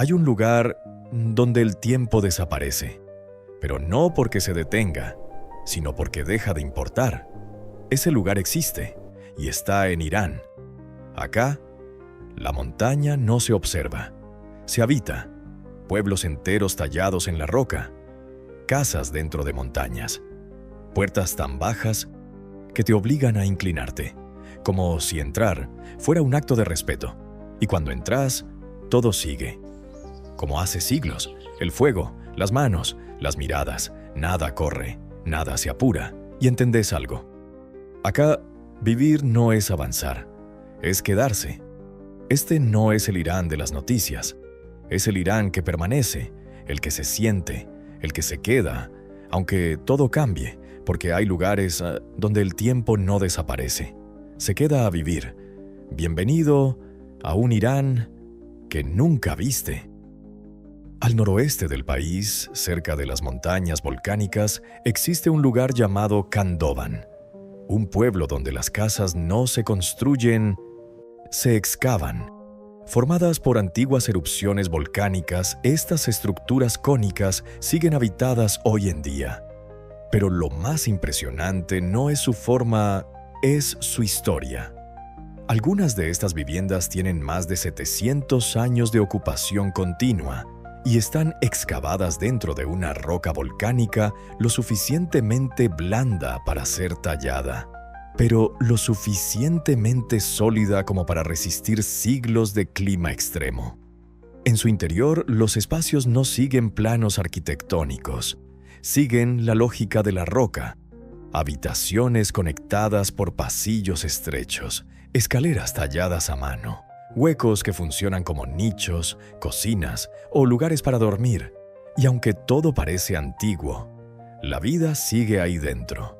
Hay un lugar donde el tiempo desaparece, pero no porque se detenga, sino porque deja de importar. Ese lugar existe y está en Irán. Acá, la montaña no se observa, se habita. Pueblos enteros tallados en la roca, casas dentro de montañas, puertas tan bajas que te obligan a inclinarte, como si entrar fuera un acto de respeto. Y cuando entras, todo sigue. Como hace siglos, el fuego, las manos, las miradas, nada corre, nada se apura. Y entendés algo. Acá, vivir no es avanzar, es quedarse. Este no es el Irán de las noticias. Es el Irán que permanece, el que se siente, el que se queda, aunque todo cambie, porque hay lugares donde el tiempo no desaparece. Se queda a vivir. Bienvenido a un Irán que nunca viste. Al noroeste del país, cerca de las montañas volcánicas, existe un lugar llamado Khandovan, un pueblo donde las casas no se construyen, se excavan. Formadas por antiguas erupciones volcánicas, estas estructuras cónicas siguen habitadas hoy en día. Pero lo más impresionante no es su forma, es su historia. Algunas de estas viviendas tienen más de 700 años de ocupación continua y están excavadas dentro de una roca volcánica lo suficientemente blanda para ser tallada, pero lo suficientemente sólida como para resistir siglos de clima extremo. En su interior, los espacios no siguen planos arquitectónicos, siguen la lógica de la roca. Habitaciones conectadas por pasillos estrechos, escaleras talladas a mano, huecos que funcionan como nichos, cocinas o lugares para dormir. Y aunque todo parece antiguo, la vida sigue ahí dentro.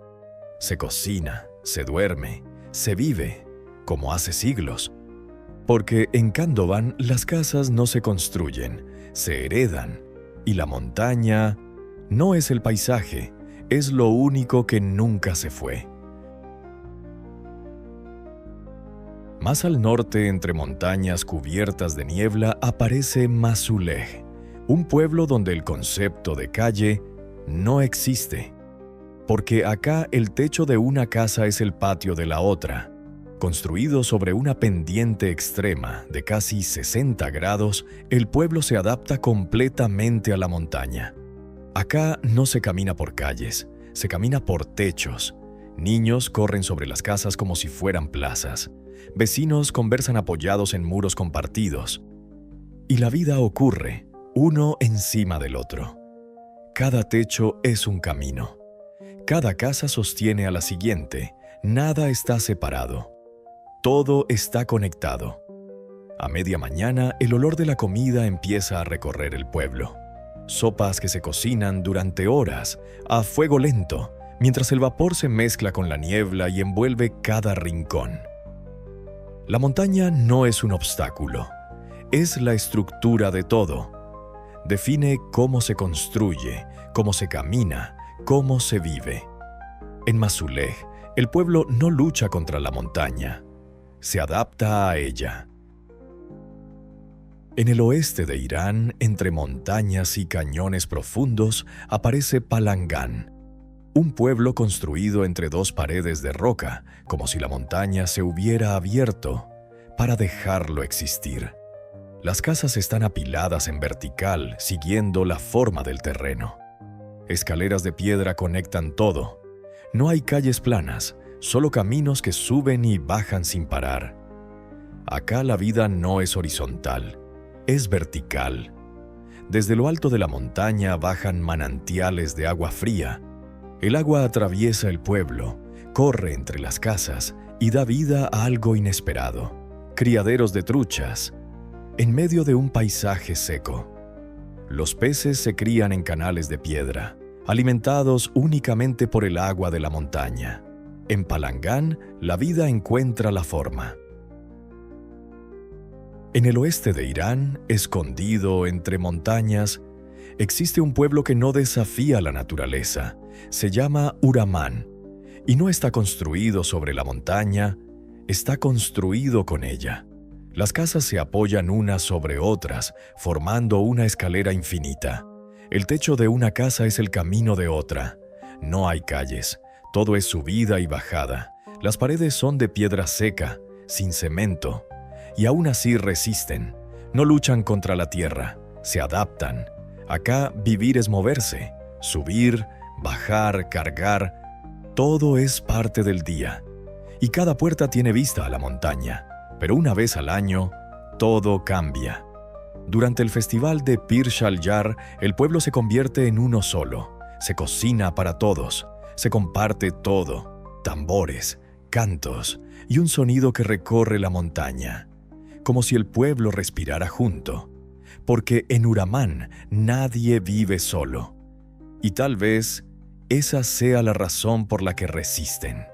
Se cocina, se duerme, se vive, como hace siglos. Porque en Khandovan las casas no se construyen, se heredan, y la montaña no es el paisaje, es lo único que nunca se fue. Más al norte, entre montañas cubiertas de niebla, aparece Masuleh, un pueblo donde el concepto de calle no existe. Porque acá el techo de una casa es el patio de la otra. Construido sobre una pendiente extrema de casi 60 grados, el pueblo se adapta completamente a la montaña. Acá no se camina por calles, se camina por techos. Niños corren sobre las casas como si fueran plazas. Vecinos conversan apoyados en muros compartidos. Y la vida ocurre, uno encima del otro. Cada techo es un camino. Cada casa sostiene a la siguiente, nada está separado. Todo está conectado. A media mañana, el olor de la comida empieza a recorrer el pueblo. Sopas que se cocinan durante horas, a fuego lento, mientras el vapor se mezcla con la niebla y envuelve cada rincón. La montaña no es un obstáculo, es la estructura de todo. Define cómo se construye, cómo se camina, cómo se vive. En Masuleh, el pueblo no lucha contra la montaña, se adapta a ella. En el oeste de Irán, entre montañas y cañones profundos, aparece Palangán, un pueblo construido entre dos paredes de roca, como si la montaña se hubiera abierto para dejarlo existir. Las casas están apiladas en vertical, siguiendo la forma del terreno. Escaleras de piedra conectan todo. No hay calles planas, solo caminos que suben y bajan sin parar. Acá la vida no es horizontal, es vertical. Desde lo alto de la montaña bajan manantiales de agua fría. El agua atraviesa el pueblo, corre entre las casas y da vida a algo inesperado. Criaderos de truchas, en medio de un paisaje seco. Los peces se crían en canales de piedra, alimentados únicamente por el agua de la montaña. En Palangán, la vida encuentra la forma. En el oeste de Irán, escondido entre montañas, existe un pueblo que no desafía la naturaleza. Se llama Uraman, y no está construido sobre la montaña, está construido con ella. Las casas se apoyan unas sobre otras, formando una escalera infinita. El techo de una casa es el camino de otra. No hay calles, todo es subida y bajada. Las paredes son de piedra seca, sin cemento, y aún así resisten. No luchan contra la tierra, se adaptan. Acá vivir es moverse, subir, bajar, cargar. Todo es parte del día. Y cada puerta tiene vista a la montaña. Pero una vez al año, todo cambia. Durante el festival de Pir Shalyar, el pueblo se convierte en uno solo. Se cocina para todos, se comparte todo, tambores, cantos y un sonido que recorre la montaña, como si el pueblo respirara junto. Porque en Uramán nadie vive solo. Y tal vez esa sea la razón por la que resisten.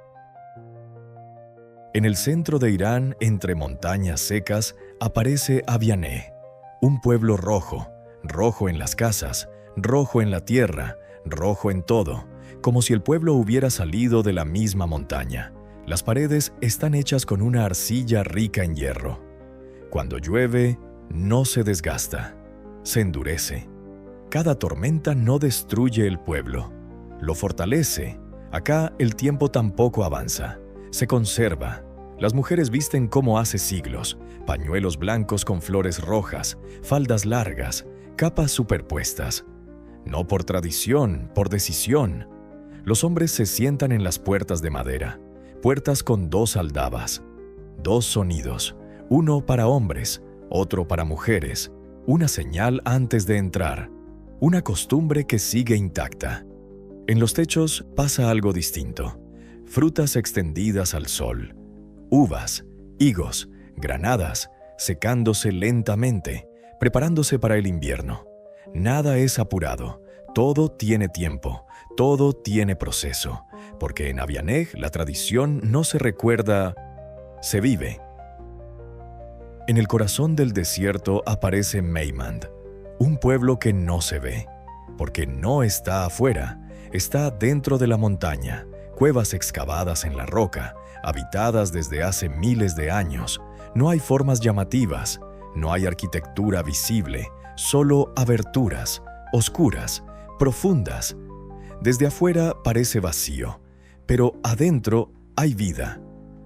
En el centro de Irán, entre montañas secas, aparece Aviané, un pueblo rojo, rojo en las casas, rojo en la tierra, rojo en todo, como si el pueblo hubiera salido de la misma montaña. Las paredes están hechas con una arcilla rica en hierro. Cuando llueve, no se desgasta, se endurece. Cada tormenta no destruye el pueblo, lo fortalece. Acá el tiempo tampoco avanza, se conserva. Las mujeres visten como hace siglos, pañuelos blancos con flores rojas, faldas largas, capas superpuestas. No por tradición, por decisión. Los hombres se sientan en las puertas de madera, puertas con 2 aldabas, 2 sonidos, uno para hombres, otro para mujeres, una señal antes de entrar, una costumbre que sigue intacta. En los techos pasa algo distinto, frutas extendidas al sol, uvas, higos, granadas, secándose lentamente, preparándose para el invierno. Nada es apurado, todo tiene tiempo, todo tiene proceso, porque en Avianej la tradición no se recuerda, se vive. En el corazón del desierto aparece Meimand, un pueblo que no se ve, porque no está afuera, está dentro de la montaña, cuevas excavadas en la roca, habitadas desde hace miles de años. No hay formas llamativas, no hay arquitectura visible, solo aberturas, oscuras, profundas. Desde afuera parece vacío, pero adentro hay vida.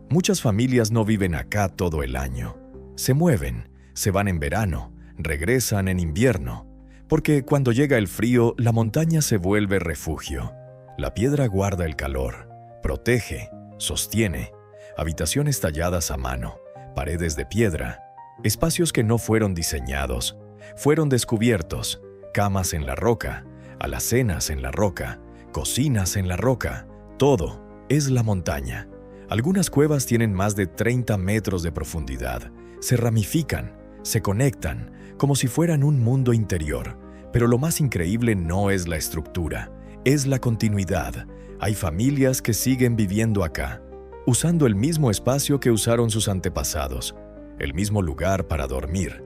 Muchas familias no viven acá todo el año. Se mueven, se van en verano, regresan en invierno, porque cuando llega el frío, la montaña se vuelve refugio. La piedra guarda el calor, protege, sostiene, habitaciones talladas a mano, paredes de piedra, espacios que no fueron diseñados, fueron descubiertos, camas en la roca, alacenas en la roca, cocinas en la roca, todo es la montaña. Algunas cuevas tienen más de 30 metros de profundidad, se ramifican, se conectan, como si fueran un mundo interior, pero lo más increíble no es la estructura, es la continuidad. Hay familias que siguen viviendo acá, usando el mismo espacio que usaron sus antepasados, el mismo lugar para dormir,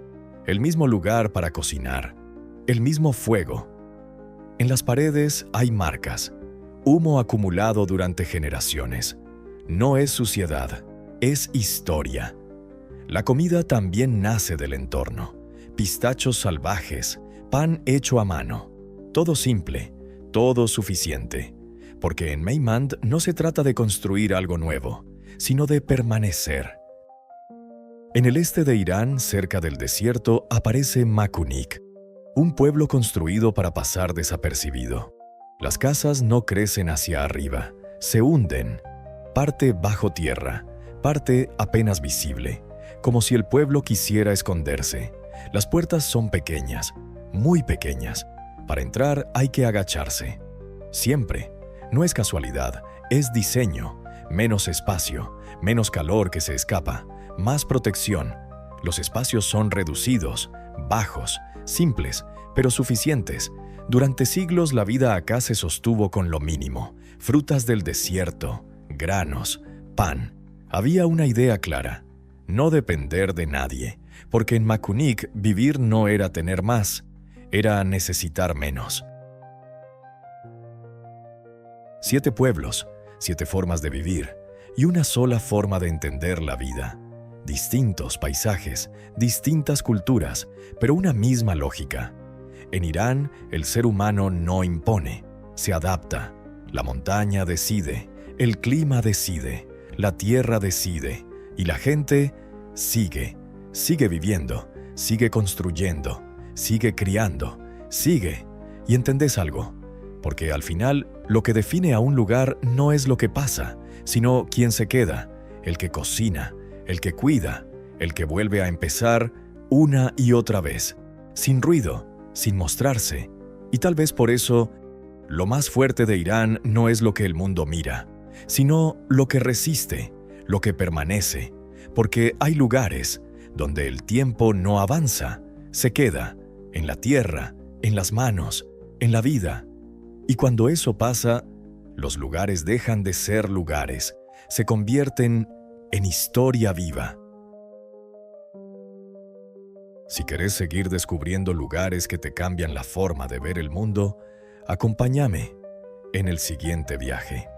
el mismo lugar para cocinar, el mismo fuego. En las paredes hay marcas, humo acumulado durante generaciones. No es suciedad, es historia. La comida también nace del entorno. Pistachos salvajes, pan hecho a mano. Todo simple, todo suficiente. Porque en Meimand no se trata de construir algo nuevo, sino de permanecer. En el este de Irán, cerca del desierto, aparece Makunik, un pueblo construido para pasar desapercibido. Las casas no crecen hacia arriba, se hunden, parte bajo tierra, parte apenas visible, como si el pueblo quisiera esconderse. Las puertas son pequeñas, muy pequeñas. Para entrar hay que agacharse. Siempre. No es casualidad, es diseño. Menos espacio, menos calor que se escapa, más protección. Los espacios son reducidos, bajos, simples, pero suficientes. Durante siglos la vida acá se sostuvo con lo mínimo. Frutas del desierto, granos, pan. Había una idea clara: no depender de nadie, porque en Makunik vivir no era tener más, era necesitar menos. 7 pueblos, 7 formas de vivir y una sola forma de entender la vida. distintos paisajes, distintas culturas, pero una misma lógica. En Irán, el ser humano no impone, se adapta. La montaña decide, el clima decide, la tierra decide, y la gente sigue viviendo, sigue construyendo, sigue criando, sigue. ¿Y entendés algo? Porque al final, lo que define a un lugar no es lo que pasa, sino quién se queda, el que cocina, el que cuida, el que vuelve a empezar una y otra vez, sin ruido, sin mostrarse. Y tal vez por eso, lo más fuerte de Irán no es lo que el mundo mira, sino lo que resiste, lo que permanece, porque hay lugares donde el tiempo no avanza, se queda, en la tierra, en las manos, en la vida. Y cuando eso pasa, los lugares dejan de ser lugares, se convierten en historia viva. Si querés seguir descubriendo lugares que te cambian la forma de ver el mundo, acompáñame en el siguiente viaje.